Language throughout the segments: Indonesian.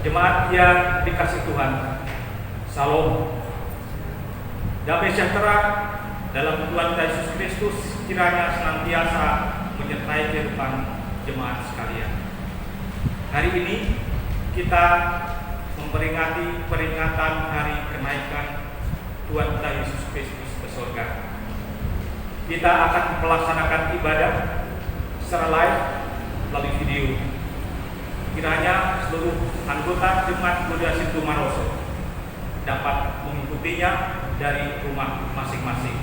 Jemaat yang dikasih Tuhan, Salam. Damai sejahtera dalam Tuhan Yesus Kristus kiranya senantiasa menyertai kehidupan jemaat sekalian. Hari ini kita memperingati peringatan hari kenaikan Tuhan kita Yesus Kristus ke surga. Kita akan melaksanakan ibadah secara live melalui video. Kiranya seluruh anggota Jemaat Gloria Sintu Maroso dapat mengikutinya dari rumah masing-masing,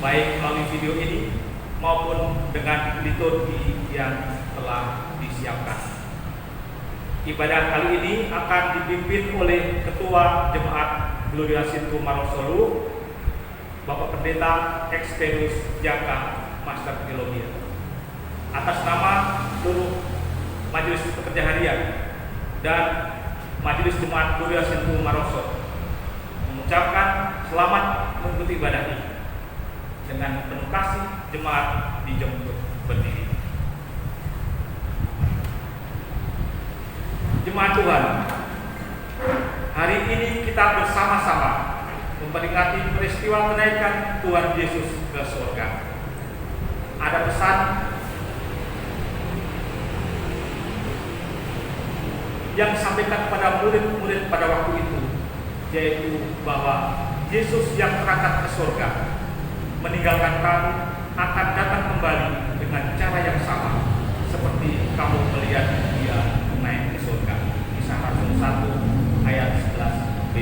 baik melalui video ini maupun dengan liturgi yang telah disiapkan. Ibadah kali ini akan dipimpin oleh Ketua Jemaat Gloria Sintu Maroso, Bapak Pendeta Experius Jaka Master Teologi. Atas nama seluruh Majelis Pekerja Harian dan Majelis Jemaat Gloria Sintu Maroso mengucapkan selamat mengikuti ibadah ini. Dengan penuh kasih, jemaat dijemput berdiri. Jemaat Tuhan, hari ini kita bersama-sama memperingati peristiwa kenaikan Tuhan Yesus ke surga. Ada pesan yang disampaikan kepada murid-murid pada waktu itu, yaitu bahwa Yesus yang berangkat ke surga meninggalkan kamu akan datang kembali dengan cara yang sama seperti kamu melihat dia naik ke surga. Kisah Rasul 1 ayat 11b.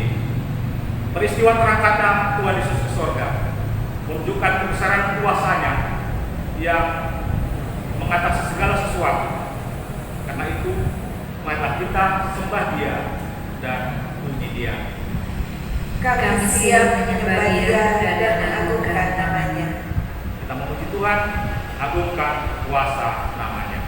Peristiwa terangkatnya Tuhan Yesus ke surga menunjukkan kebesaran kuasanya yang mengatasi segala sesuatu. Karena itu marilah kita sembah Dia dan puji Dia. Kami siap menyembah Dia dan mengagungkan namanya. Kita memuji Tuhan, agungkan kuasa namanya.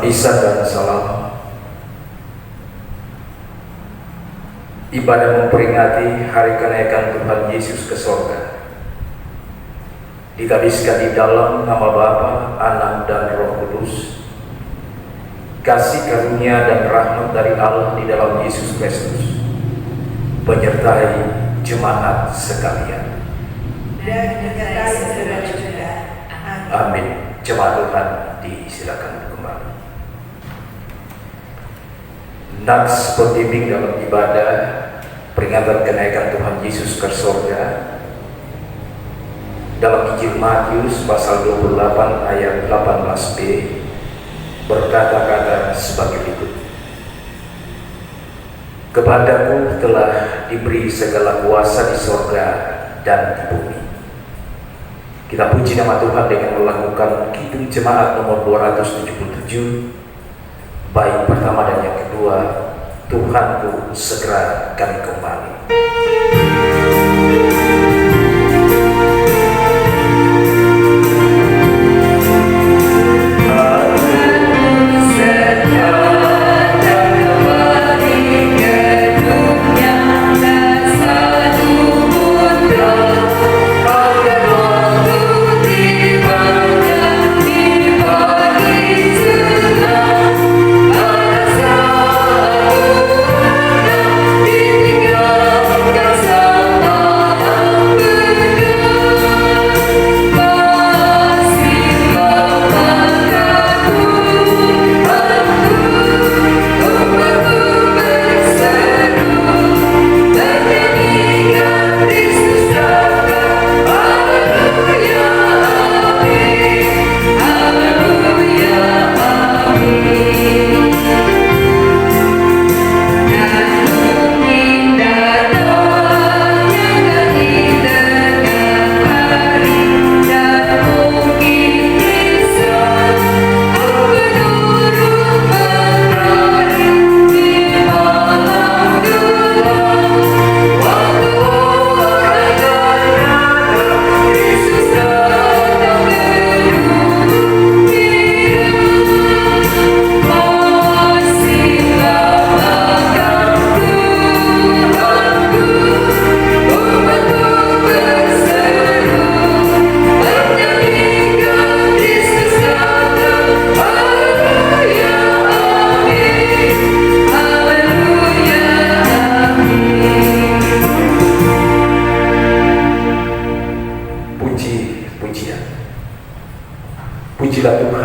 Isa dan salam. Ibadah memperingati hari kenaikan Tuhan Yesus ke surga dikabiskan di dalam nama Bapa, Anak dan Roh Kudus. Kasih karunia dan rahmat dari Allah di dalam Yesus Kristus menyertai jemaat sekalian. Dan menyertai saudara juga. Amin. Jemaat Tuhan disilakan kembali. Nats pembimbing dalam ibadah peringatan kenaikan Tuhan Yesus ke surga dalam Injil Matius pasal 28 ayat 18b berkata-kata sebagai berikut. Kepadaku telah diberi segala kuasa di surga dan di bumi. Kita puji nama Tuhan dengan melakukan Kidung Jemaat nomor 277 bait pertama dan yang kedua, Tuhanku segera kami kembali. Tiba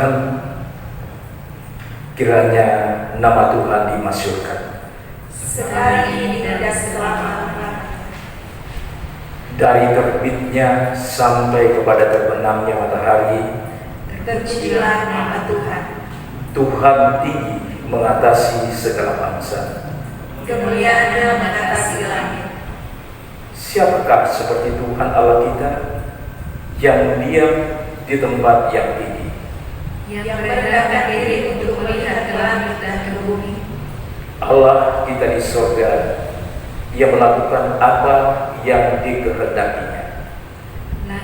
Tuhan, kiranya nama Tuhan dimasyhurkan sekarang ini dan selama-lamanya. dari terbitnya sampai kepada terbenamnya matahari. Terpujilah nama Tuhan. Tuhan tinggi mengatasi segala bangsa. Kemuliaannya mengatasi langit. Siapakah seperti Tuhan Allah kita yang diam di tempat yang tinggi, Yang merendahkan diri untuk melihat ke langit dan ke bumi. Allah kita di sorga yang melakukan apa yang dikehendakinya.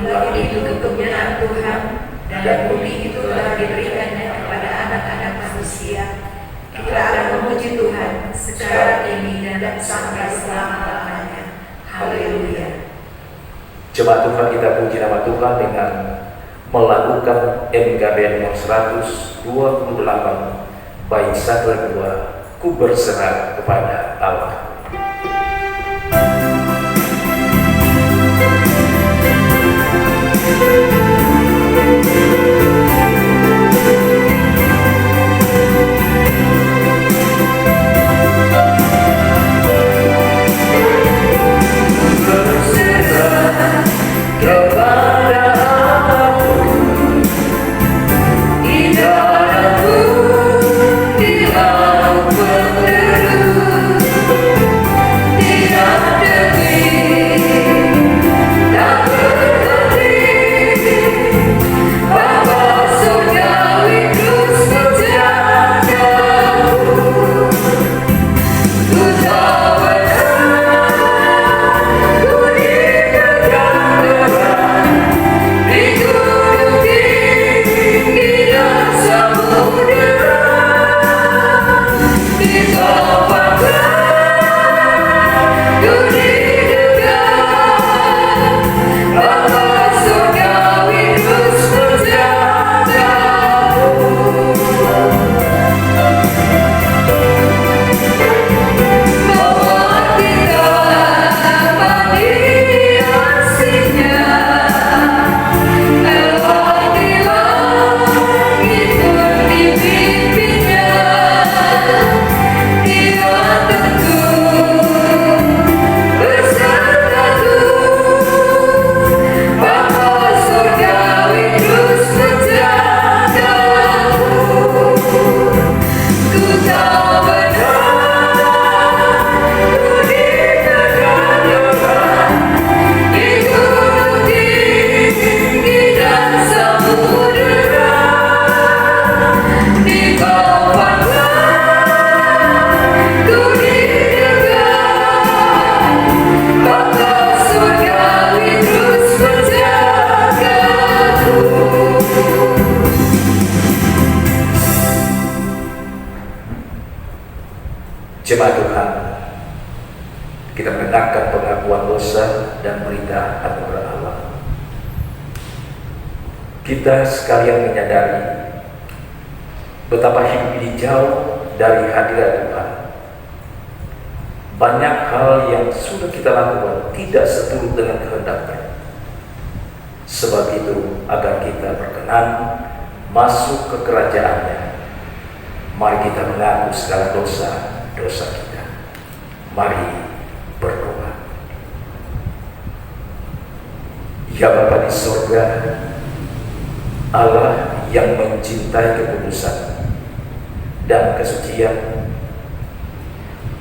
Langit itu kepunyaan Tuhan, dan bumi itu telah diberikannya kepada anak-anak manusia. Kita akan memuji Tuhan sekarang ini dan sampai selama-lamanya. Haleluya. Coba Tuhan, kita puji nama Tuhan dengan melakukan MKB nomor 128, bait 1 dan 2, ku berserah kepada Allah. Jemaat Tuhan, kita mendengarkan pengakuan dosa dan berita anugerah Allah. Kita sekalian menyadari betapa hidup ini jauh dari hadirat Tuhan. Banyak hal yang sudah kita lakukan tidak seturut dengan kehendaknya. Sebab itu, agar kita berkenan masuk ke kerajaan-Nya, mari kita mengaku segala dosa kita. Mari berdoa. Ya Bapa di sorga, Allah yang mencintai kekudusan dan kesucian,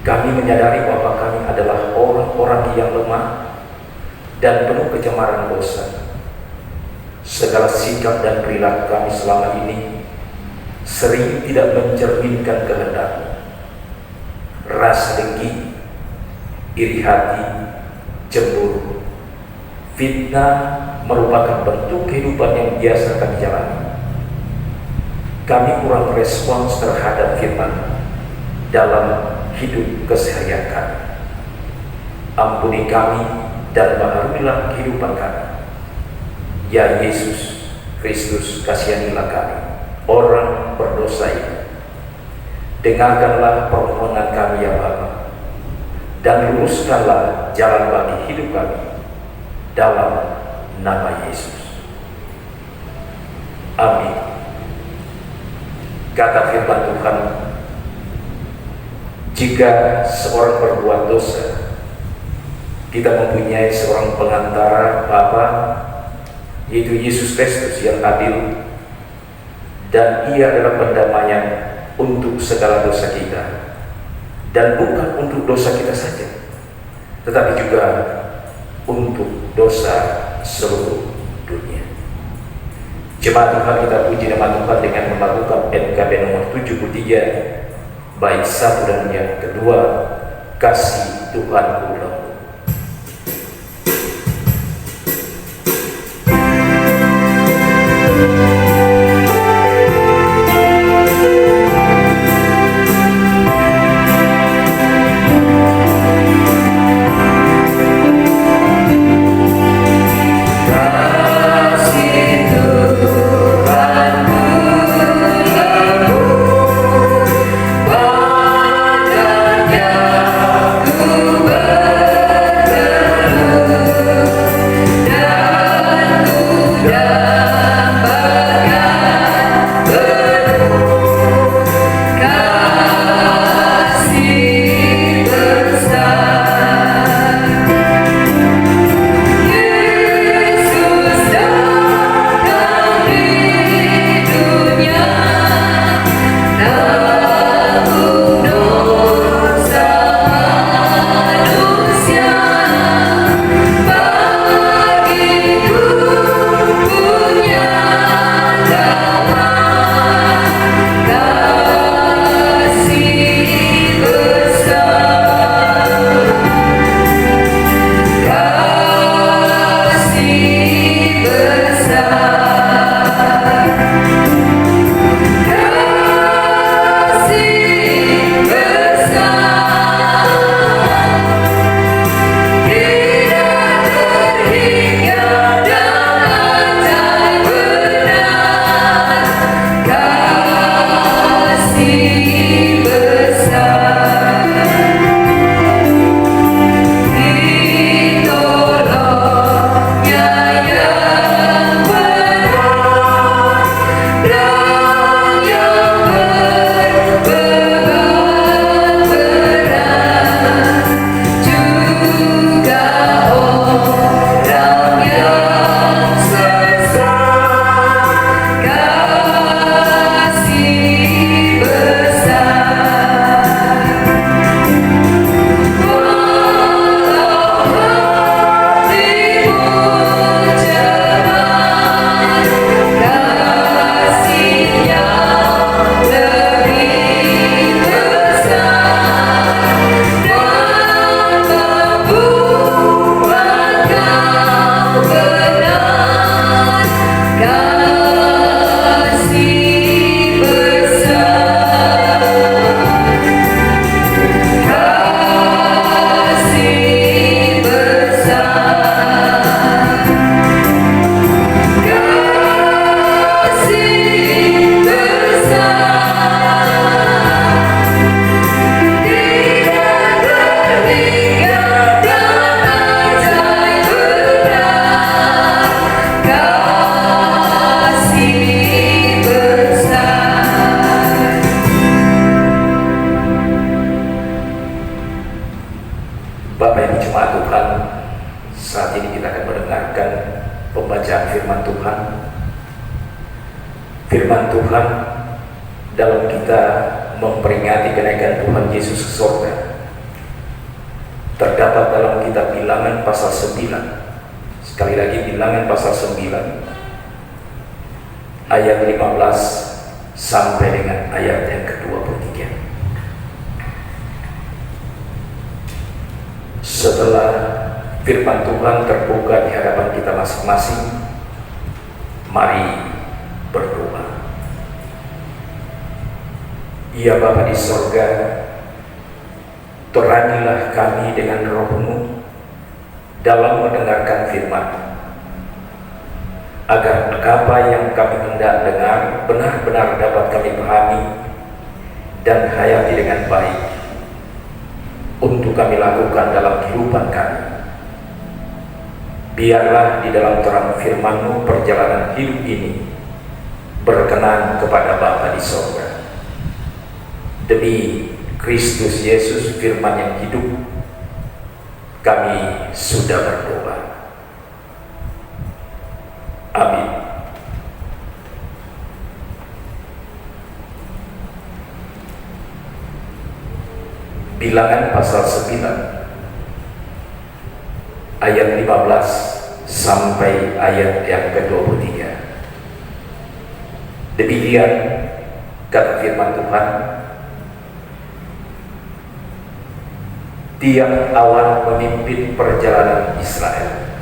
kami menyadari bahwa kami adalah orang-orang yang lemah dan penuh kecemaran dosa. Segala sikap dan perilaku kami selama ini sering tidak mencerminkan kehendak-Mu. Rasa dengki, iri hati, cemburu, fitnah merupakan bentuk kehidupan yang biasa kami jalani. Kami kurang respons terhadap firman dalam hidup keseharian kami. Ampuni kami dan baharuilah kehidupan kami. Ya Yesus Kristus, kasihanilah kami, orang berdosa ini. Dengarkanlah permohonan kami ya Bapa, dan luruskanlah jalan bagi hidup kami dalam nama Yesus. Amin. kata firman Tuhan, jika seorang berbuat dosa, kita mempunyai seorang pengantara Bapa, yaitu Yesus Kristus yang adil, dan Ia adalah pendamaian untuk segala dosa kita, dan bukan untuk dosa kita saja, tetapi juga untuk dosa seluruh dunia. Jemaat Tuhan, kita puji nama Tuhan dengan melakukan NKB nomor 73 bait 1 dan yang kedua, Kasih Tuhanku Lembu. Bapak Ibu Jemaat Tuhan, saat ini kita akan mendengarkan pembacaan firman Tuhan. Firman Tuhan dalam kita memperingati kenaikan Tuhan Yesus ke surga terdapat dalam kitab Bilangan pasal 9. Sekali lagi, Bilangan pasal 9 ayat 15 sampai dengan ayat yang ke-23. Setelah firman Tuhan terbuka di hadapan kita masing-masing, mari berdoa. Ya Bapa di sorga, terangilah kami dengan roh-Mu dalam mendengarkan firman, agar apa yang kami hendak dengar benar-benar dapat kami pahami dan hayati dengan baik, untuk kami lakukan dalam kehidupan kami. Biarlah di dalam terang firman-Mu perjalanan hidup ini berkenan kepada Bapa di sorga. Demi Kristus Yesus firman yang hidup, kami sudah berdoa. Amin. Bilangan pasal 9 ayat 15 sampai ayat yang ke-23. Demikian kata firman Tuhan. Tiang awan memimpin perjalanan Israel.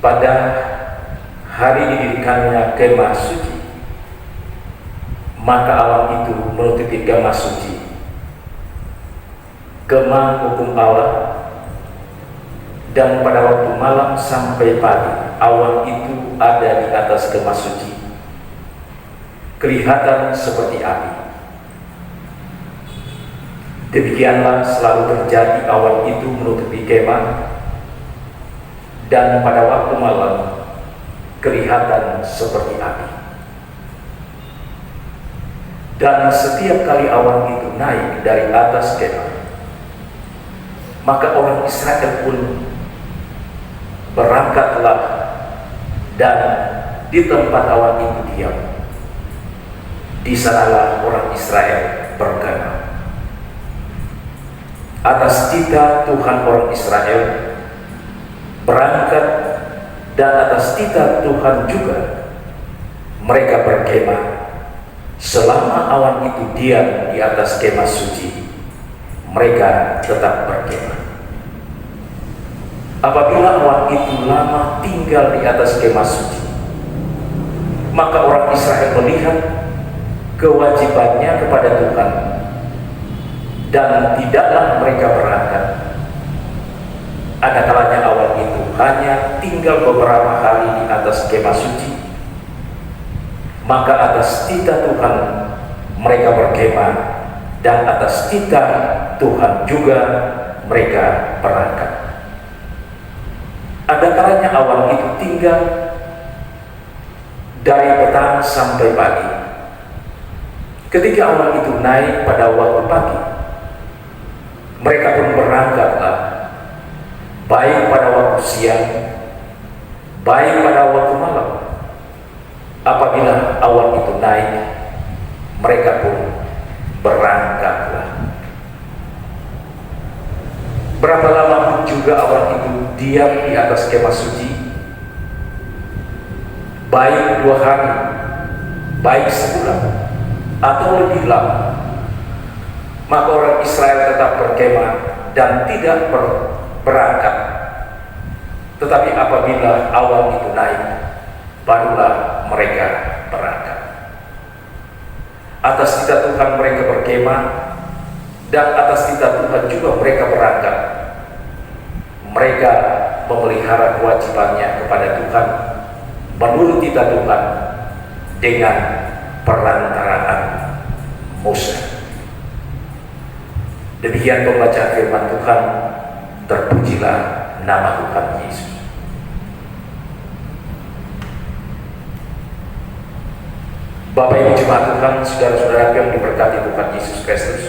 Pada hari didirikannya kemah suci, maka awan itu menutupi kemah suci, kemah hukum Allah, dan pada waktu malam sampai pagi awan itu ada di atas kemah suci, kelihatan seperti api. Demikianlah selalu terjadi, awan itu menutupi kemah, dan pada waktu malam kelihatan seperti api. Dan setiap kali awan itu naik dari atas kemah, maka orang Israel pun berangkatlah, dan di tempat awan itu diam. Di sanalah orang Israel berkemah. Atas titah Tuhan orang Israel berangkat, dan atas titah Tuhan juga mereka berkemah. Selama awan itu diam di atas kemah suci, mereka tetap berkemah. Apabila awan itu lama tinggal di atas kemah suci, maka orang Israel melihat kewajibannya kepada Tuhan, dan tidaklah mereka berangkat. Ada kalanya awan itu hanya tinggal beberapa hari di atas kemah suci, maka atas titah Tuhan mereka berkemah, dan atas titah Tuhan juga mereka berangkat. Ada kalanya awan itu tinggal dari petang sampai pagi. Ketika awan itu naik pada waktu pagi, mereka pun berangkatlah, baik pada waktu siang, baik pada waktu malam. Apabila awan itu naik, mereka pun berangkatlah. Berapa lama pun juga awan itu diam di atas kemah suci, baik 2 hari, baik sebulan, atau lebih lama, maka orang Israel tetap berkemah dan tidak berangkat. Tetapi apabila awan itu naik, barulah mereka berangkat. Atas titah Tuhan mereka berkemah, dan atas titah Tuhan juga mereka berangkat. Mereka memelihara kewajibannya kepada Tuhan menurut titah Tuhan dengan perantaraan Musa. Demikian pembacaan firman Tuhan. Terpujilah nama Tuhan Yesus. Bapak Ibu jemaat Tuhan, saudara-saudara yang diberkati Tuhan Yesus Kristus,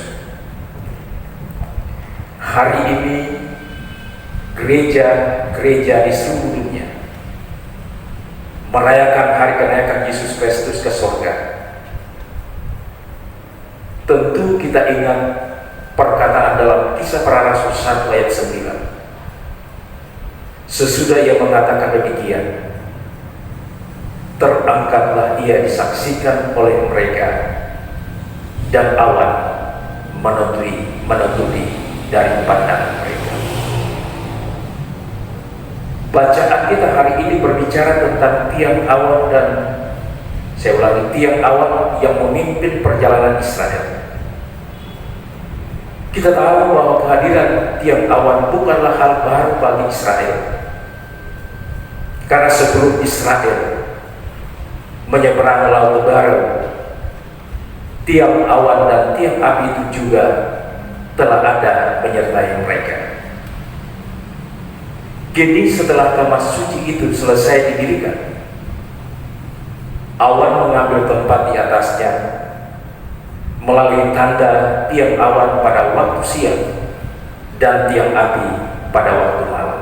hari ini gereja di seluruh dunia merayakan hari kenaikan Yesus Kristus ke surga. Tentu kita ingat perkataan dalam Kisah Para Rasul 1 ayat 9. Sesudah ia mengatakan demikian, terangkatlah ia disaksikan oleh mereka, dan awan menutupi dari pandangan mereka. Bacaan kita hari ini berbicara tentang tiang awan, dan saya ulangi, tiang awan yang memimpin perjalanan Israel. Kita tahu bahwa kehadiran tiang awan bukanlah hal baru bagi Israel, karena sebelum Israel menyeberang Laut Baru, tiang awan dan tiang api itu juga telah ada menyertai mereka. Kini setelah kemah suci itu selesai didirikan, Awan mengambil tempat di atasnya melalui tanda tiang awan pada waktu siang dan tiang api pada waktu malam.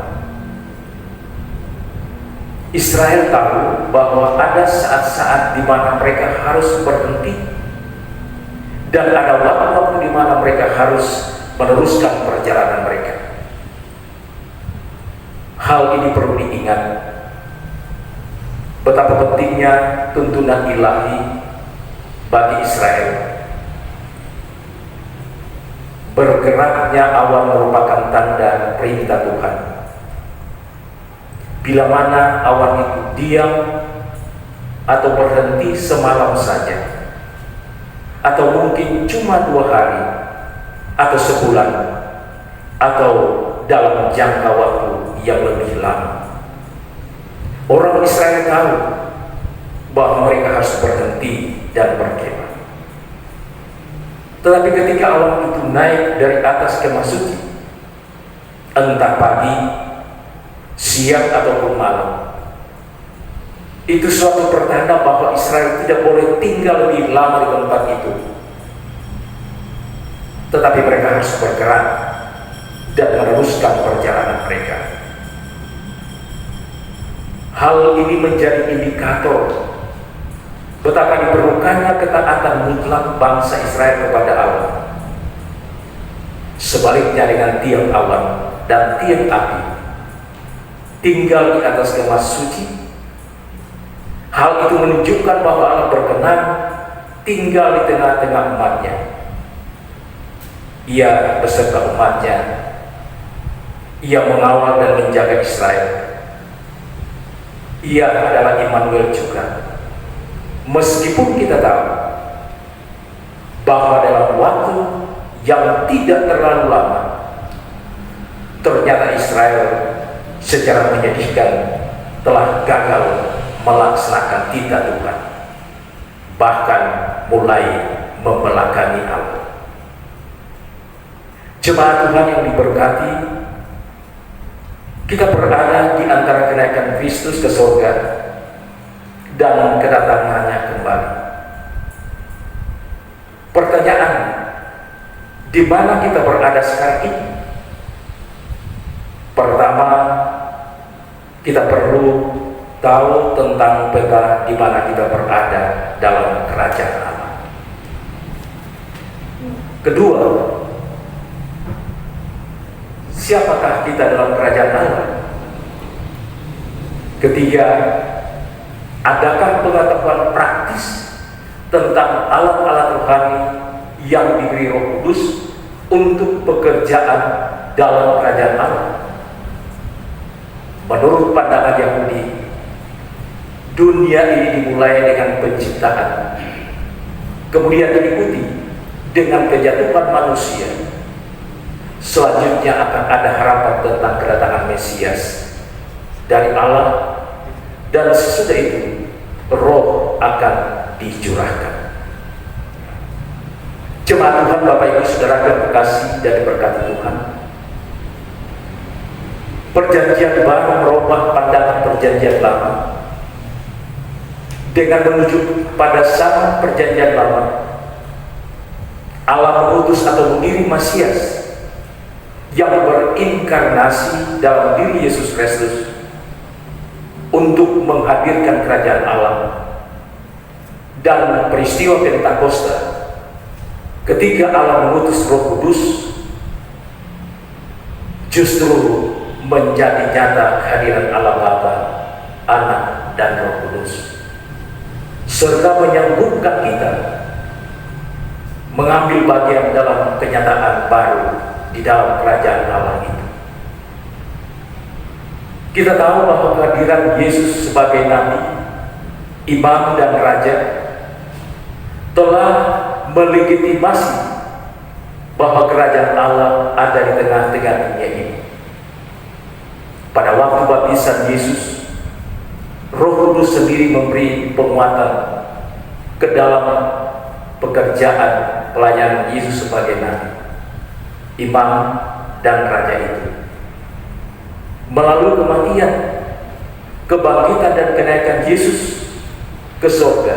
Israel tahu bahwa ada saat-saat di mana mereka harus berhenti dan ada waktu-waktu di mana mereka harus meneruskan perjalanan mereka. Hal ini perlu diingat, betapa pentingnya tuntunan ilahi bagi Israel. Bergeraknya awan merupakan tanda perintah Tuhan. Bila mana awan itu diam atau berhenti semalam saja, atau mungkin cuma 2 hari atau sebulan, atau dalam jangka waktu yang lebih lama, orang Israel tahu bahwa mereka harus berhenti dan berkemah. Tetapi ketika awan itu naik dari atas kemah suci, entah pagi, siang ataupun malam, itu suatu pertanda bahwa Israel tidak boleh tinggal lebih lama di tempat itu, tetapi mereka harus bergerak dan meneruskan perjalanan mereka. Hal ini menjadi indikator betapa diperlukannya ketaatan mutlak bangsa Israel kepada Allah. Sebaliknya dengan tiang awan dan tiang api tinggal di atas kemah suci, hal itu menunjukkan bahwa Allah berkenan tinggal di tengah-tengah umatnya. Ia beserta umatnya, ia mengawal dan menjaga Israel. Ia adalah Immanuel juga. Meskipun kita tahu bahwa dalam waktu yang tidak terlalu lama, ternyata Israel secara menyedihkan telah gagal melaksanakan titah Tuhan, bahkan mulai membelakangi Allah. Jemaat Tuhan yang diberkati, kita berada di antara kenaikan Kristus ke surga dan kedatangannya kembali. Pertanyaan, di mana kita berada sekarang ini? Pertama, kita perlu tahu tentang peta di mana kita berada dalam kerajaan Allah. Kedua, siapakah kita dalam kerajaan Allah? Ketiga, adakah pengetahuan praktis tentang alat-alat rohani yang diberi Roh Kudus untuk pekerjaan dalam kerajaan Allah? Menurut pandangan Yahudi, dunia ini dimulai dengan penciptaan, kemudian diikuti dengan kejatuhan manusia. Selanjutnya akan ada harapan tentang kedatangan Mesias dari Allah, dan sesudah itu Roh akan dicurahkan. Jemaat Tuhan, Bapak Ibu Saudara yang terkasih dan diberkati Tuhan, Perjanjian Baru merubah pandangan Perjanjian Lama dengan menuju pada zaman Perjanjian Lama. Allah mengutus atau mengirim Mesias yang berinkarnasi dalam diri Yesus Kristus untuk menghadirkan kerajaan Allah. Dan peristiwa Pentakosta, ketika Allah mengutus Roh Kudus, justru menjadi nyata kehadiran Allah Bapa, Anak, dan Roh Kudus, serta menyambutkan kita mengambil bagian dalam kenyataan baru di dalam kerajaan Allah itu. Kita tahu bahwa kehadiran Yesus sebagai Nabi, Imam, dan Raja telah melegitimasi bahwa kerajaan Allah ada di tengah-tengah dunia ini. Pada waktu baptisan Yesus, Roh Kudus sendiri memberi penguatan ke dalam pekerjaan pelayanan Yesus sebagai Nabi, Imam, dan Raja itu. Melalui kematian, kebangkitan, dan kenaikan Yesus, ke surga,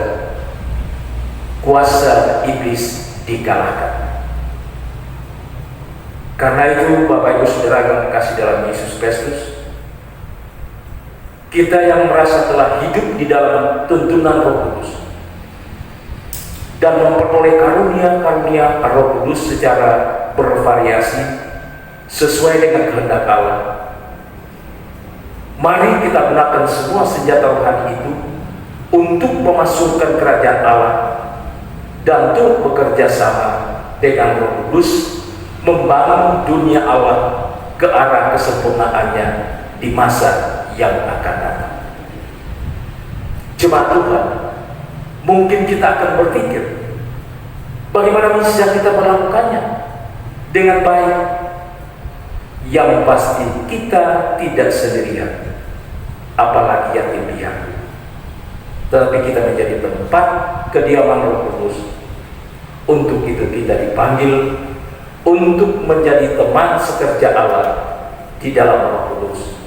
kuasa iblis dikalahkan. Karena itu Bapak Ibu Saudara yang kasih dalam Yesus Kristus, kita yang merasa telah hidup di dalam tuntunan Roh Kudus dan memperoleh karunia-karunia Roh Kudus secara bervariasi sesuai dengan kehendak Allah, mari kita gunakan semua senjata rohani itu untuk memasukkan kerajaan Allah dan untuk bekerja sama dengan Roh Kudus membangun dunia Allah ke arah kesempurnaannya di masa yang akan datang. Jemaat Tuhan, mungkin kita akan berpikir, bagaimana bisa kita melakukannya dengan baik? Yang pasti kita tidak sendirian, apalagi yatim piatu. Tetapi kita menjadi tempat kediaman Roh Kudus. Untuk itu kita dipanggil untuk menjadi teman sekerja Allah di dalam Roh Kudus,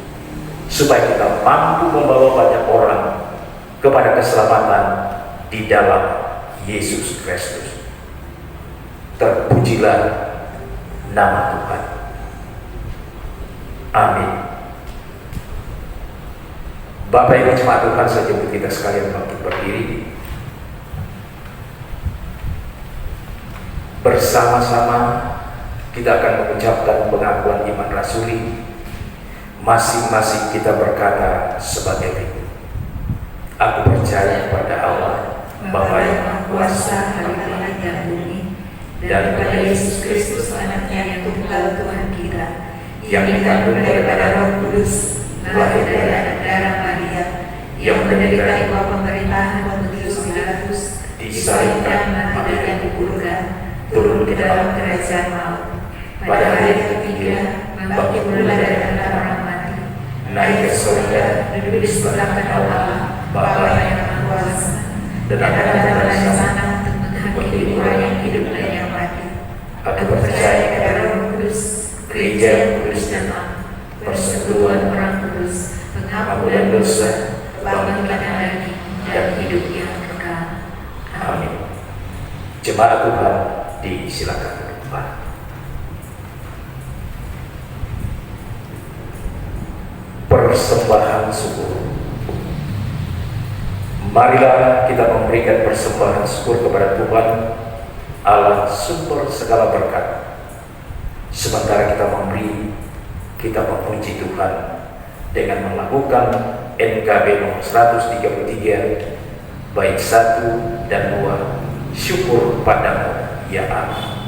supaya kita mampu membawa banyak orang kepada keselamatan di dalam Yesus Kristus. Terpujilah nama Tuhan. Amin. Bapak Ibu jemaat Tuhan, saya jemput kita sekalian bangkit berdiri. Bersama-sama kita akan mengucapkan pengakuan iman rasuli. Masing-masing kita berkata sebagai berikut: Aku percaya kepada Allah, Bapa yang Maha Kuasa, langit dan bumi, dan kepada Yesus Kristus anaknya yang tunggal Tuhan kita, yang dikandung daripada Roh Kudus, lahir dari anak darah Maria, yang menderita di bawah pemerintahan Pontius Pilatus, disalibkan, mati dan dikuburkan, turun ke dalam kerajaan maut. Pada hari ketiga, bangkit pula dari antara orang mati, naik ke surga, duduk di sebelah kanan Allah, Bapa yang Maha Kuasa, dan akan datang dari sana untuk menghakimi orang yang hidup dan yang mati. Aku percaya kepada Roh Kudus, Gereja yang kudus dan am, persekutuan orang kudus, pengampunan dosa, kebangkitan lagi, dan hidup yang kekal. Amin. Jemaat Tuhan, disilakan ke depan. Persembahan syukur. Marilah kita memberikan persembahan syukur kepada Tuhan Allah sumber segala berkat. Sementara kita memberi, kita memuji Tuhan dengan melakukan NKB nomor 133 bait 1 dan 2, syukur padamu ya Allah.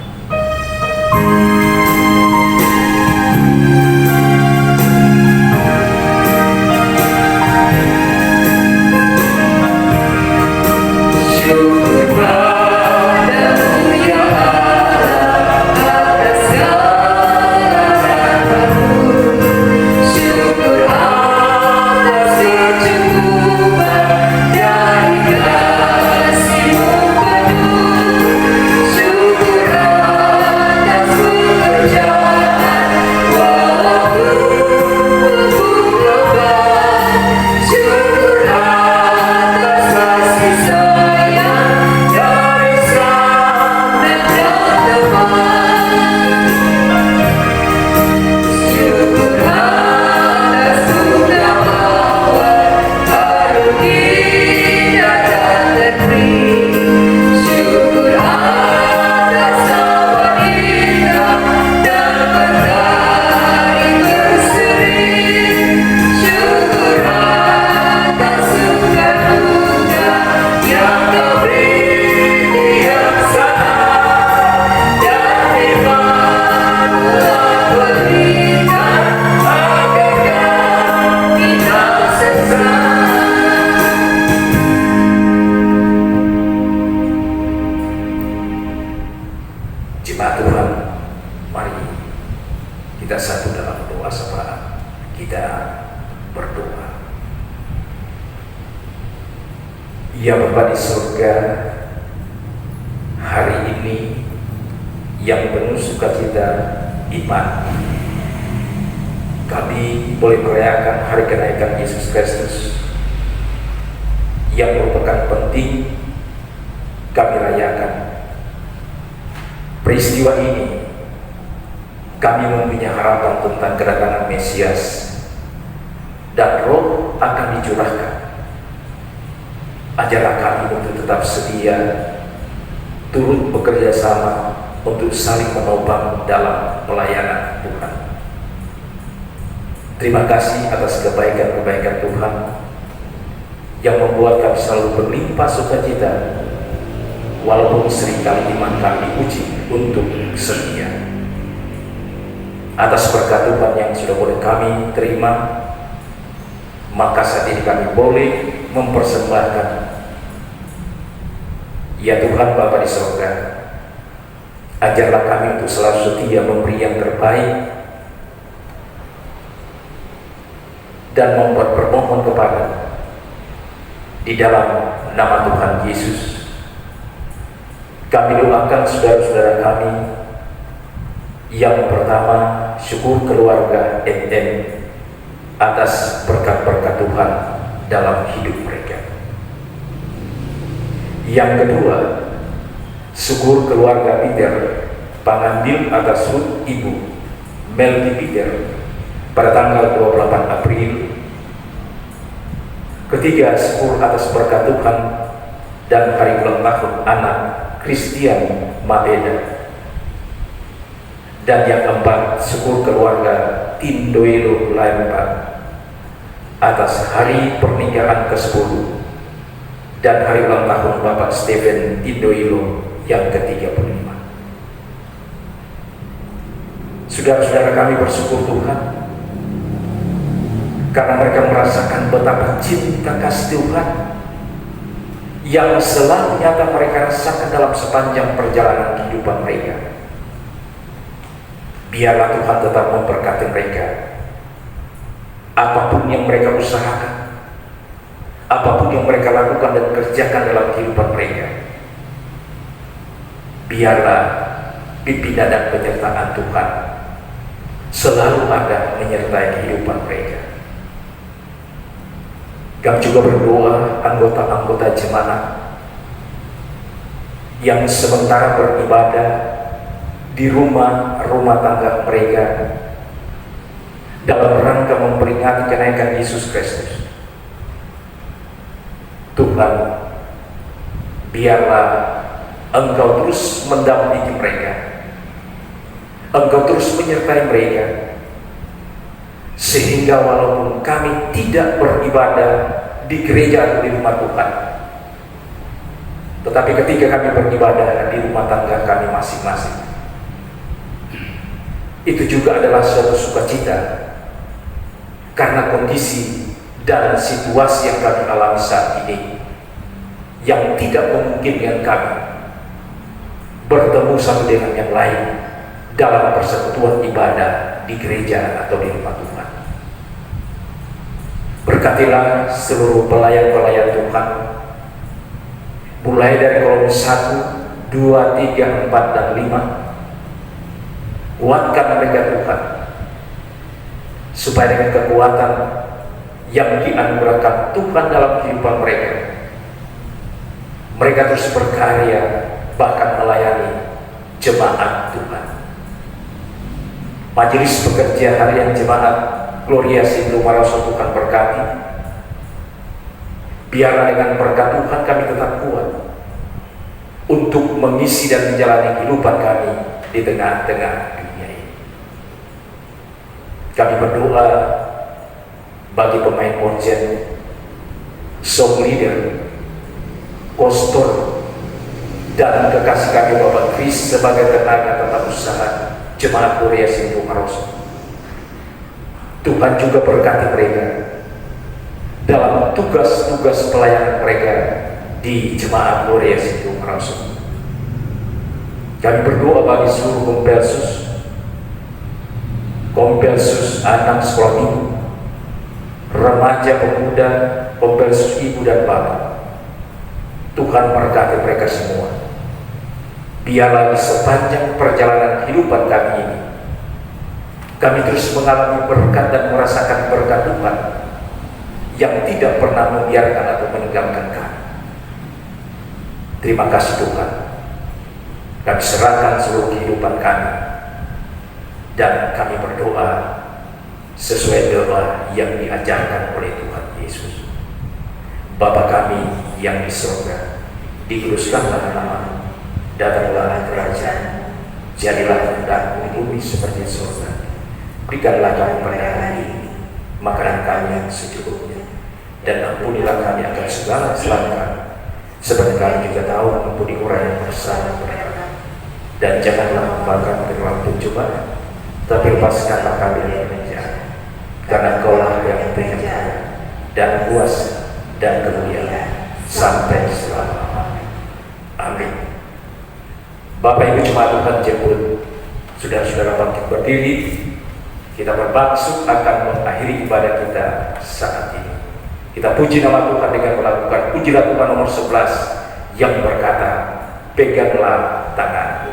Ya Bapa di surga, hari ini yang penuh sukacita iman, kami boleh merayakan hari kenaikan Yesus Kristus. yang merupakan penting kami rayakan. Peristiwa ini kami mempunyai harapan tentang kedatangan Mesias dan Roh akan dicurahkan. Ajarlah kami untuk tetap sedia, turut bekerja sama untuk saling menopang dalam pelayanan Tuhan. Terima kasih atas kebaikan-kebaikan Tuhan yang membuat kami selalu berlimpah sukacita, walaupun seringkali iman kami diuji untuk setia. Atas berkat Tuhan yang sudah boleh kami terima, maka saat ini kami boleh mempersembahkan, ya Tuhan Bapa di surga, ajarlah kami untuk selalu setia memberi yang terbaik dan membuat permohon kepada di dalam nama Tuhan Yesus. Kami doakan saudara-saudara kami. Yang pertama, syukur keluarga NN atas berkat-berkat Tuhan dalam hidup mereka. Yang kedua, syukur keluarga Peter pengambil atas Ruth Ibu Melty Peter pada tanggal 28 April. Ketiga, syukur atas berkat Tuhan dan hari ulang tahun anak Christian Mabeda. Dan yang keempat, syukur keluarga Tindoilo Lempa atas hari pernikahan ke-10 dan hari ulang tahun Bapak Stephen Tindoilo yang ke-35. Saudara-saudara kami bersyukur Tuhan karena mereka merasakan betapa cinta kasih Tuhan yang selalu nyata mereka rasakan dalam sepanjang perjalanan kehidupan mereka. Biarlah Tuhan tetap memberkati mereka. Apapun yang mereka usahakan, apapun yang mereka lakukan dan kerjakan dalam kehidupan mereka, biarlah pimpinan dan penyertaan Tuhan selalu ada menyertai kehidupan mereka. Kami juga berdoa anggota-anggota jemaat yang sementara beribadah di rumah tangga mereka dalam rangka memperingati kenaikan Yesus Kristus. Tuhan, biarlah Engkau terus mendampingi mereka, Engkau terus menyertai mereka, sehingga walaupun kami tidak beribadah di gereja atau di rumah Tuhan, tetapi ketika kami beribadah di rumah tangga kami masing-masing, itu juga adalah suatu sukacita karena kondisi dan situasi yang kami alami saat ini yang tidak memungkinkan kami bertemu satu dengan yang lain dalam persekutuan ibadah di gereja atau di rumah Tuhan. Berkatilah seluruh pelayan-pelayan Tuhan, mulai dari kolom 1, 2, 3, 4, dan 5. Kuatkan mereka Tuhan, supaya dengan kekuatan yang dianugerahkan Tuhan dalam kehidupan mereka, mereka terus berkarya bahkan melayani jemaat Tuhan. Majelis pekerja harian jemaat Gloria Sindu Maroso Tuhan berkati. Biarlah dengan berkat Tuhan kami tetap kuat untuk mengisi dan menjalani kehidupan kami di tengah-tengah. Kami berdoa bagi pemain organ, song leader, kostor, dan kekasih kami Bapak Kris sebagai tenaga tata usaha Jemaat Gloria Sindu Maroso. Tuhan juga berkati mereka dalam tugas-tugas pelayanan mereka di Jemaat Gloria Sindu Maroso. Kami berdoa bagi seluruh Kompelsus anak sekolah minggu, remaja pemuda, Kompelsus ibu dan bapak. Tuhan berkati mereka semua. Biarlah di sepanjang perjalanan kehidupan kami ini, kami terus mengalami berkat dan merasakan berkat Tuhan yang tidak pernah membiarkan atau meninggalkan kami. Terima kasih Tuhan. Kami serahkan seluruh kehidupan kami, dan kami berdoa sesuai doa yang diajarkan oleh Tuhan Yesus. Bapa kami yang di surga, dikuduskanlah namamu, datanglah kerajaan, jadilah kehendak-Mu di bumi seperti di surga. Berikanlah kami pada hari ini makanan kami yang secukupnya, dan ampunilah kami akan segala kesalahan kami, seperti kami juga tahu ampuni orang yang bersalah kepada kami. Dan janganlah membawa kami ke dalam pencobaan, tapi lepaskanlah kami dari penjara, karena Engkau-lah yang punya dan kuasa dan kemuliaan sampai selama-lamanya. Amin. Bapak Ibu Jemaat Tuhan jemput, saudara-saudara bangkit berdiri. Kita bermaksud akan mengakhiri ibadah kita saat ini. Kita puji nama Tuhan dengan melakukan puji lagu nomor 11 yang berkata, peganglah tanganku.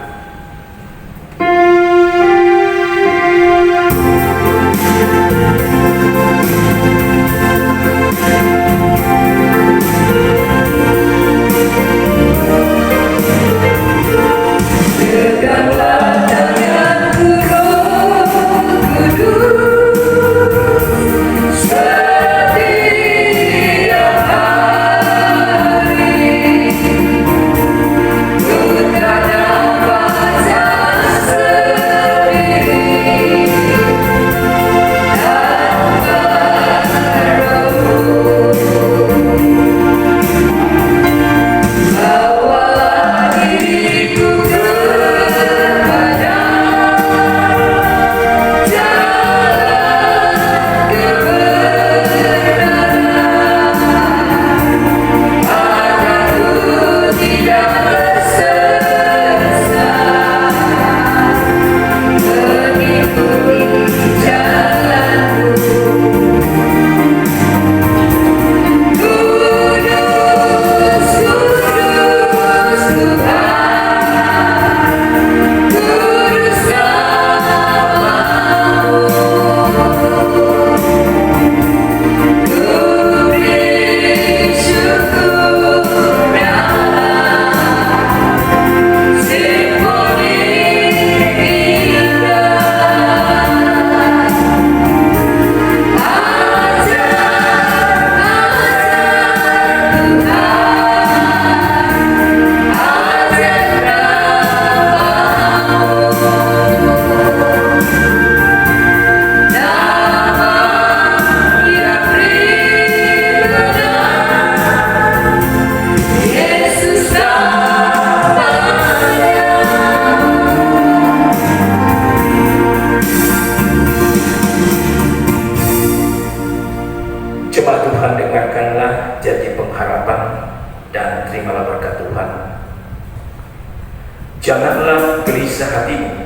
Janganlah gelisah hatimu,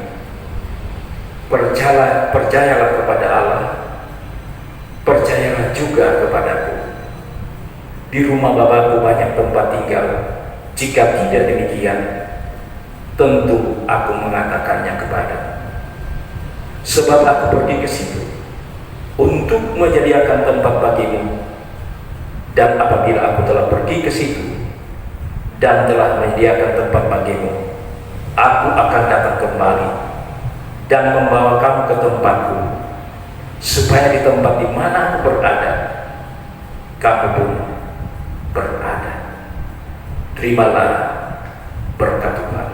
percayalah kepada Allah, percayalah juga kepadaku. Di rumah Bapakku banyak tempat tinggal, jika tidak demikian, tentu aku mengatakannya kepadamu. Sebab aku pergi ke situ untuk menyediakan tempat bagimu, dan apabila aku telah pergi ke situ dan telah menyediakan tempat bagimu, aku akan datang kembali dan membawa kamu ke tempatku, supaya di tempat di mana aku berada, kamu pun berada. Terimalah berkat Tuhan.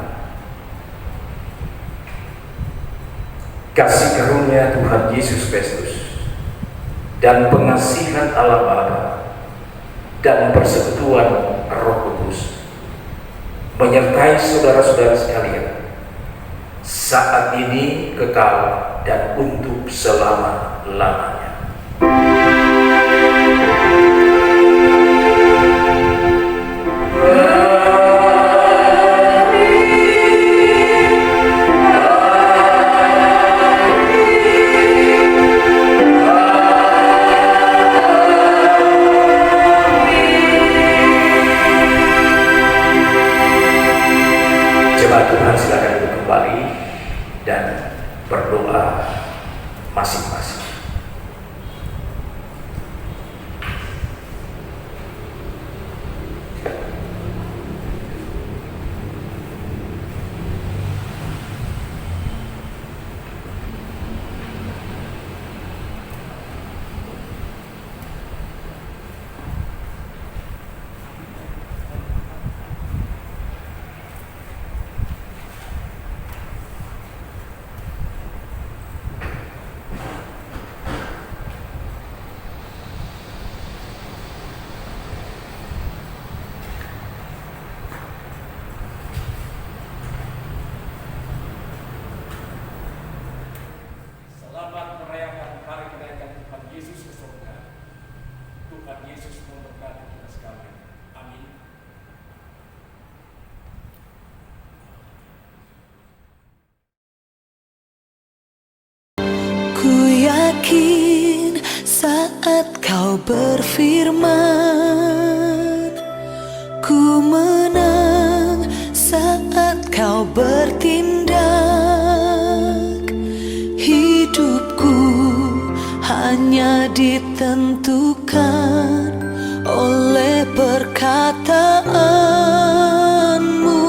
Kasih karunia Tuhan Yesus Kristus dan pengasihan Allah Bapa dan persekutuan Roh Kudus menyertai saudara-saudara sekalian saat ini, kekal, dan untuk selama-lamanya. Tuhan silakan duduk kembali dan berdoa masing-masing. Kau berfirman, ku menang saat kau bertindak. Hidupku hanya ditentukan oleh perkataanmu.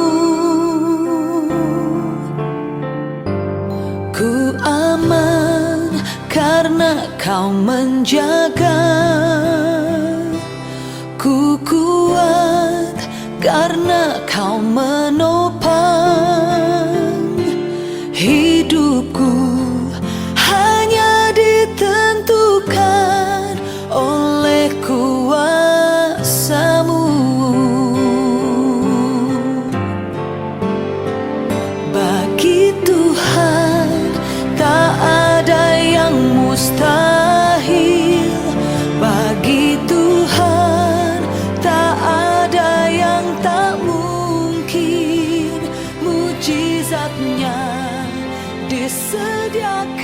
Ku aman karena kau menjaga. Ku kuat karena kau menopang. Hidupku hanya ditentukan oleh kuasa-Mu. Bagi Tuhan tak ada yang mustahil. Bagi Tuhan tak ada yang tak mungkin. Mujizatnya disediakan